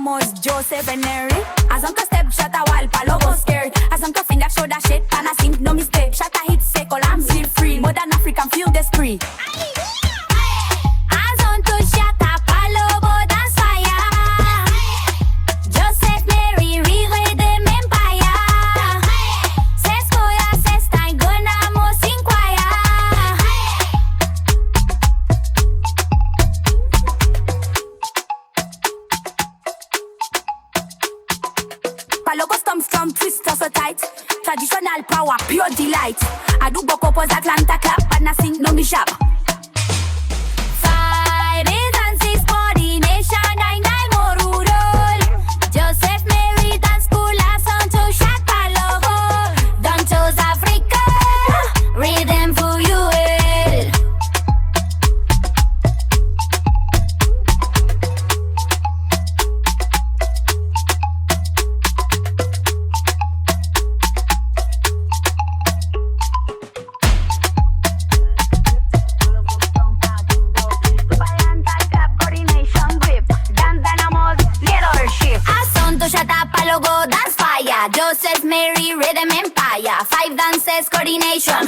Ramos, Joseph and Mary. Azonto step, shot a wall, Kpalogo scared. Azonto finger, show that shit, and I sink, no mistake. Shot a hit, say, I'm still free. Modern African, feel the spree. Azonto shot a Kpalogo dance fire. Joseph Mary, rhythm empire. Seskoya, sestain, gonamos inquire. Kpalogo stomp strong, twist so tight. Traditional power, pure delight. I do boko pose Atlanta clap, and I sing no me sharp. Five dances, coordination, I more rural. Joseph Mary dance school, Azonto shot Kpalogo. Don't choose Africa, rhythm for you. Shut up, Kpalogo, dance fire. Joseph Mary, rhythm empire. 5 dances, coordination.